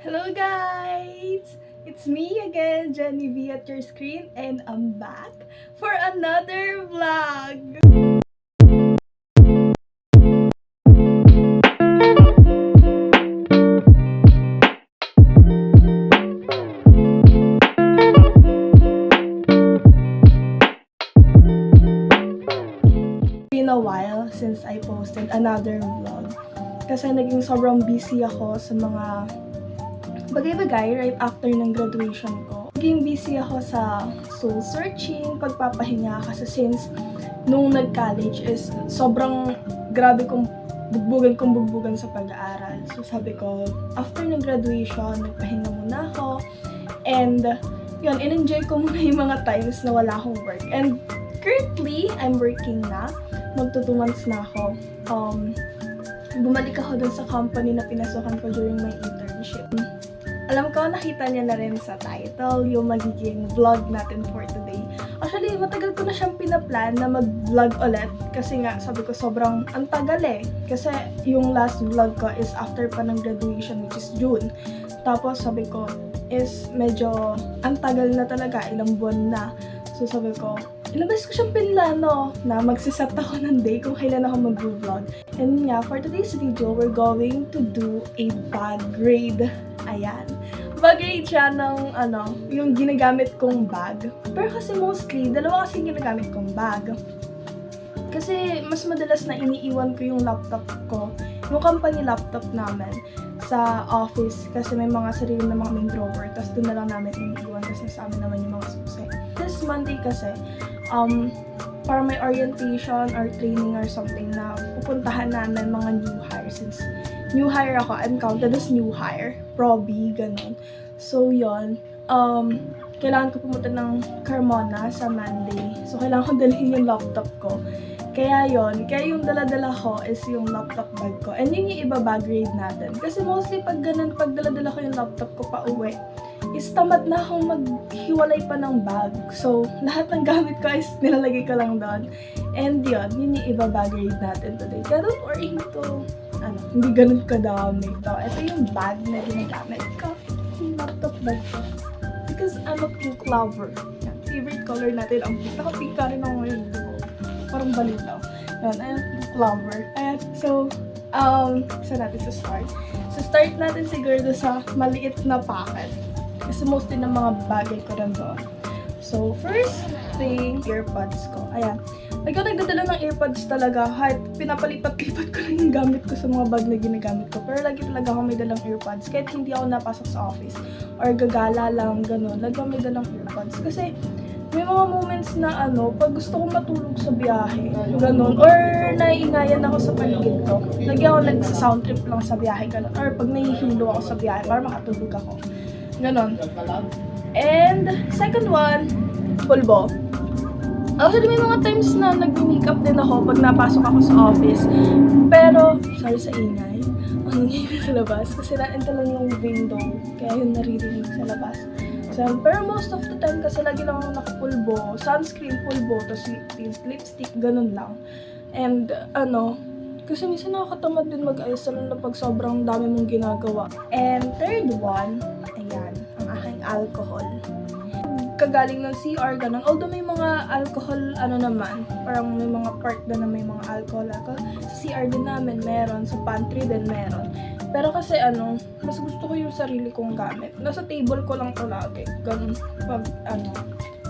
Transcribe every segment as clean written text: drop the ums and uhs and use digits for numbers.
Hello guys! It's me again, Jenny V at your screen, and I'm back for another vlog! Been a while since I posted another vlog kasi naging sobrang busy ako sa mga bagay-bagay right after ng graduation ko. Naging busy ako sa soul searching, pagpapahinga kasi since nung nag-college is sobrang grabe kong bugbugan sa pag-aaral. So sabi ko, after ng graduation, nagpahinga muna ako and yun, in-enjoy ko muna yung mga times na wala akong work. And currently, I'm working na. Magto 2 months na ako. Bumalik ako dun sa company na pinasukan ko during my internship. Alam ko, nakita niya na rin sa title, yung magiging vlog natin for today. Actually, matagal ko na siyang pinaplan na mag-vlog ulit. Kasi nga, sabi ko, sobrang ang tagal eh. Kasi yung last vlog ko is after pa ng graduation, which is June. Tapos, sabi ko, is medyo ang tagal na talaga, ilang buwan na. So, sabi ko, ilabas ko siyang pinlano na magsisat ako ng day kung kailan ako mag-vlog. And nga, for today's video, we're going to do a bag grade. Ayan. Bag grade siya ng, yung ginagamit kong bag. Pero kasi mostly, dalawa kasi ginagamit kong bag. Kasi mas madalas na iniiwan ko yung laptop ko, yung company laptop namin, sa office. Kasi may mga sarili na mga main drawer. Tapos doon na lang namin iniiwan. Tapos nasa amin naman yung mga susi. This Monday kasi, para may orientation or training or something na pupuntahan namin mga new hire. Since new hire ako, I'm counted as new hire. Proby, ganun. So, yon kailangan ko pumunta ng Carmona sa Monday. So, kailangan ko dalhin yung laptop ko. Kaya yung dala-dala ko is yung laptop bag ko. And yun yung iba bag grade natin. Kasi mostly pag ganun, pag dala-dala ko yung laptop ko pa uwi, is tamad na akong maghiwalay pa ng bag. So, lahat ng gamit ko is nilalagay ko lang doon. And yun yung iba bag grade natin today. Kaya don't worry ito, hindi ganun kadami ito. Ito yung bag na ginagamit ko. Yung laptop bag ko. Because I'm a pink lover. Yan, favorite color natin. Ang pink. Naka-pink ka rin ako ngayon. Parang balitaw. Yan, I'm a pink lover. Ayan, so, saan natin sa start? So, start natin siguro sa maliit na packet. Kasi mostly ng mga bagay ko rin doon. So, first thing, earpods ko. Ayan. Ikaw nagdadala ng earpods talaga. Kahit pinapalipat-lipat ko lang yung gamit ko sa mga bag na ginagamit ko. Pero lagi talaga ako may dalang earpods. Kahit hindi ako napasok sa office. Or gagala lang, gano'n. Lagi ako may dalang earpods. Kasi may mga moments na pag gusto ko matulog sa biyahe, gano'n. Or naiingayan ako sa paligid ko. Lagi ako nagsa-sound trip lang sa biyahe, gano'n. Or pag nahihilo ako sa biyahe, para makatulog ako. Ganon. And, second one, pulbo. Actually, may mga times na nag-makeup din ako pag napasok ako sa office. Pero, sorry sa ingay. Ang ingay sa labas. Kasi naenta lang yung window. Kaya yun naririnig sa labas. So, pero most of the time kasi lagi lang ako nakapulbo. Sunscreen, pulbo, tapos lipstick, ganun lang. And, kasi minsan nakakatamad din mag-ayos na pag sobrang dami mong ginagawa. And third one, ayan, ang aking alcohol. Kagaling ng CR, ganun. Although may mga alcohol, naman, parang may mga part na may mga alcohol. Sa CR din namin meron, sa pantry din meron. Pero kasi mas gusto ko yung sarili kong gamit. Nasa table ko lang to lagi. Ganun,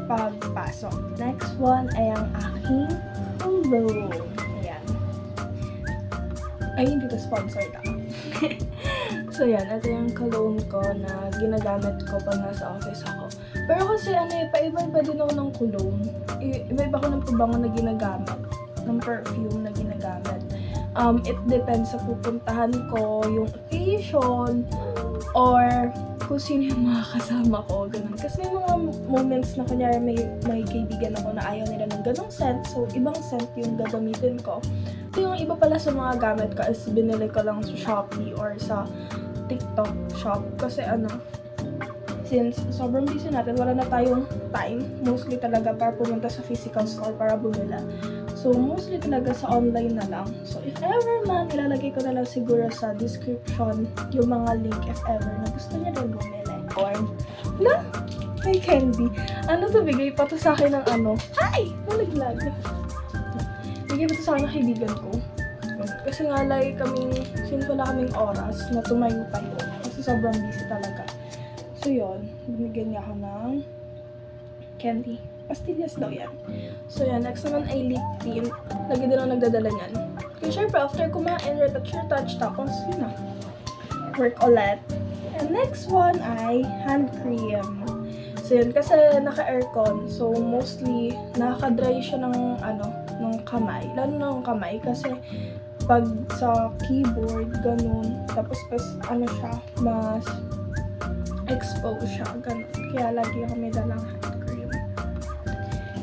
pagpasok. Next one ay ang aking cologne. Ay, hindi to sponsored ako. So, yan. Ito yung cologne ko na ginagamit ko pag nasa office ako. Pero kasi, paiba-iba din ako ng cologne. Iba-iba ko ng pabango na ginagamit. Ng perfume na ginagamit. It depends sa pupuntahan ko, yung occasion, or kung sino yung mga kasama ko, ganun. Kasi may mga moments na kunyari may kaibigan ako na ayaw nila ng ganong scent, so ibang scent yung gagamitin ko. Yung iba pala sa mga gamit ko is binili ko lang sa Shopee or sa TikTok shop. Kasi since sobrang busy natin, wala na tayong time, mostly talaga para pumunta sa physical store para bumila. So, mostly talaga sa online na lang. So, if ever man, ilalagay ko na lang siguro sa description yung mga link if ever na gusto niya rin bumili. Or, na, may candy. Ano to, bigay pa to sa akin ng ano? Ay! Nalaglag. Bigay pa to sa akin ng kaibigan ko. Kasi nga, like, since wala kaming oras na tumayo tayo. Kasi sobrang busy talaga. So, yun. Binigyan niya ako ng candy. Pastillas daw yan. So, yan. Next naman ay lip tint. Lagi din ako nagdadala niyan. Kaya, syempre, after kumain, retouch. Tapos, yun na. Work ulit. And next one ay hand cream. So, yun. Kasi naka-aircon. So, mostly, nakaka-dry siya ng, ng kamay. Lalo ng kamay. Kasi, pag sa keyboard, ganun. Tapos, siya, mas expose siya. Ganun. Kaya, lagi ako may dalang hand cream.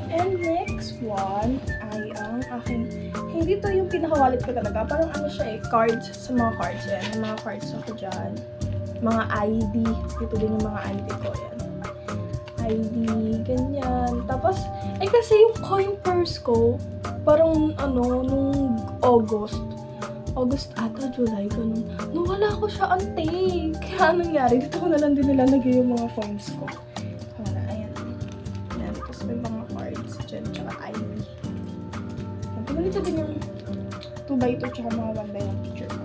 And next one ay ang aking, hindi to yung pinaka-wallet ko talaga. Parang siya cards sa mga cards. Ayan, yung mga cards ako dyan. Mga ID. Dito din yung mga ID ko. Ayan. ID, ganyan. Tapos, kasi yung coin purse ko, parang nung August ata, July, ganun. Nawala ko siya, ante. Kaya nangyari, dito ko na lang din nilalagay yung mga coins ko. Wala, ayan. Ayan, tapos may mga cards dyan, tsaka ID. Ganito din yung 2x2 tsaka mga 1x1 picture ko.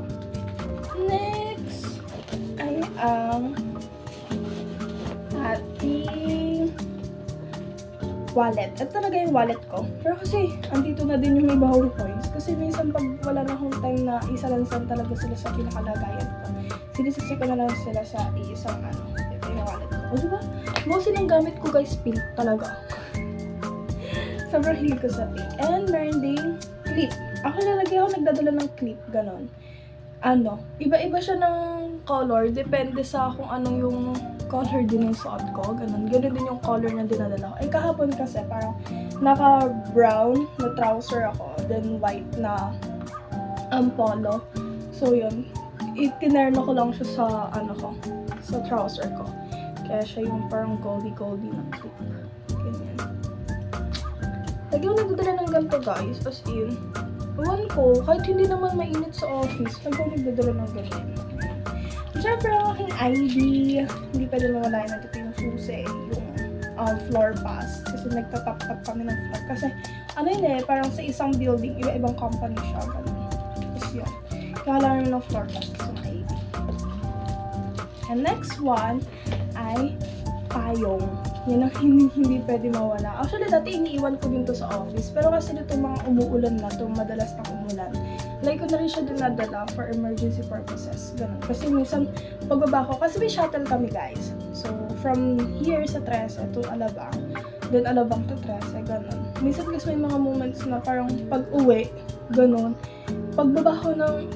Next, ay ang ating wallet. Ito talaga yung wallet ko. Pero kasi, andito na din yung may bahong coins. Kasi minsan pag wala na akong time na isa-lansan talaga sila sa pinakalagayan ko. Sinisisi ko na lang sila sa isang ito yung wallet ko. O diba? Mostly ng gamit ko guys, pink talaga. Sobrang hilig ko sa pink. And meron ding clip. Ako nagdadala ng clip, ganon. Iba-iba siya ng color. Depende sa kung anong yung color din yung suot ko. Ganun din yung color na dinadala ko. Kahapon kasi parang naka-brown na trouser ako. Then white na polo. So yun. Itinerno ko lang siya sa sa trouser ko. Kaya siya yung parang goldy na clip. Ganyan. Lagi ako nagdadala ng ganito guys. As in, ewan ko, kahit hindi naman mainit sa office, nagdadala ng ganyan. Siyempre, ang aking ID, hindi pwede mawala na dito yung susi, yung floor pass. Kasi nagtatap-tap kami ng floor. Kasi, parang sa isang building, iba-ibang company siya. Tapos yun. Kailangan ng floor pass sa ID. And next one ay payong. Yan ang hindi pwede mawala. Actually, dati iniiwan ko din to sa office. Pero kasi dito mga umuulan na to, madalas na umulan. Like ko na rin siya dinadala for emergency purposes. Ganun. Kasi minsan, pagbaba ko, kasi may shuttle kami guys. So, from here sa Trece to Alabang, then Alabang to Trece, ganun. Minsan kasi may mga moments na parang pag-uwi, ganun. Pagkagaling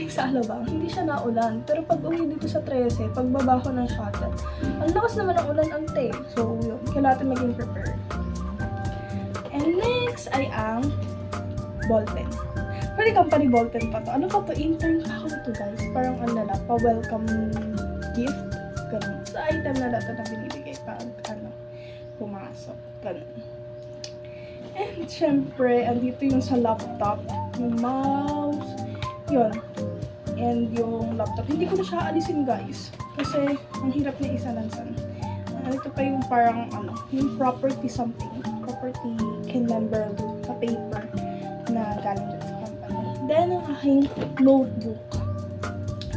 sa Alabang, hindi siya naulan. Pero pag-uwi dito sa Trece, pagbaba ko ng shuttle, ang lakas naman ng ulan, ante. So, yun. Kailangan maging prepared. And next ay ang ballpen. Pero company ballpen pa to. Ano pa to? Intern pa ako nito guys. Parang pa-welcome gift. Ganun. Sa item na to na binibigay pag pumasok. Ganun. And syempre, andito yung sa laptop. Yung mouse. Yun. And yung laptop. Hindi ko na siya alisin guys. Kasi ang hirap na isa-lansan. Ito pa yung parang yung property something. Property can member na paper na galing dito sa company. Then, ang aking notebook.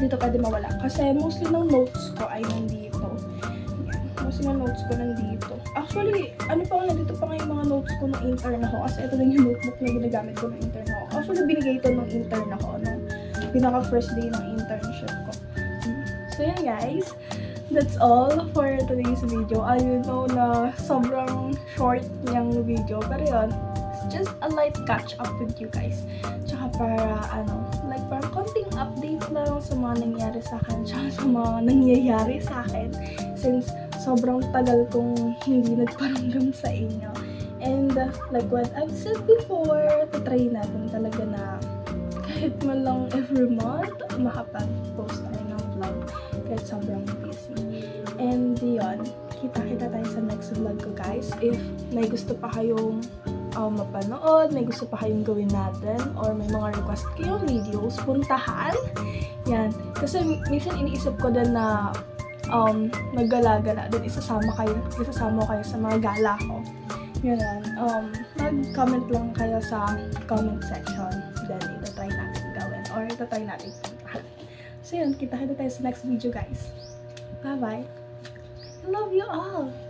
Dito pwede mawala. Kasi mostly ng notes ko ay nandito. Yan. Mostly ng notes ko nandito. Actually, nandito pa nga yung mga notes ko nung intern ako. Kasi ito lang yung notebook na ginagamit ko nung intern ako. Actually, binigay ito nung intern ako. Nung pinaka-first day ng internship ko. So, yan guys. That's all for today's video. I know na sobrang short niyang video. Pero yun, just a light catch up with you guys. Tsaka para parang konting update lang sa mga nangyari sa akin, tsaka sa mga nangyayari sa akin since sobrang tagal kong hindi nagparamdam sa inyo. And like what I've said before, try natin talaga na kahit man lang every month makapag-post tayo ng vlog kahit sobrang busy. And yun, kita-kita tayo sa next vlog ko guys. If may gusto pa kayong mapanood, may gusto pa kayong gawin natin, or may mga request kayong videos, puntahan. Yan. Kasi minsan iniisip ko din na maggala-gala din, isasama ko kayo sa mga gala ko. Yun. Mag-comment lang kayo sa comment section. Then, itatry natin gawin, or itatry natin puntahan. So yun, kita tayo sa next video, guys. Bye-bye. I love you all!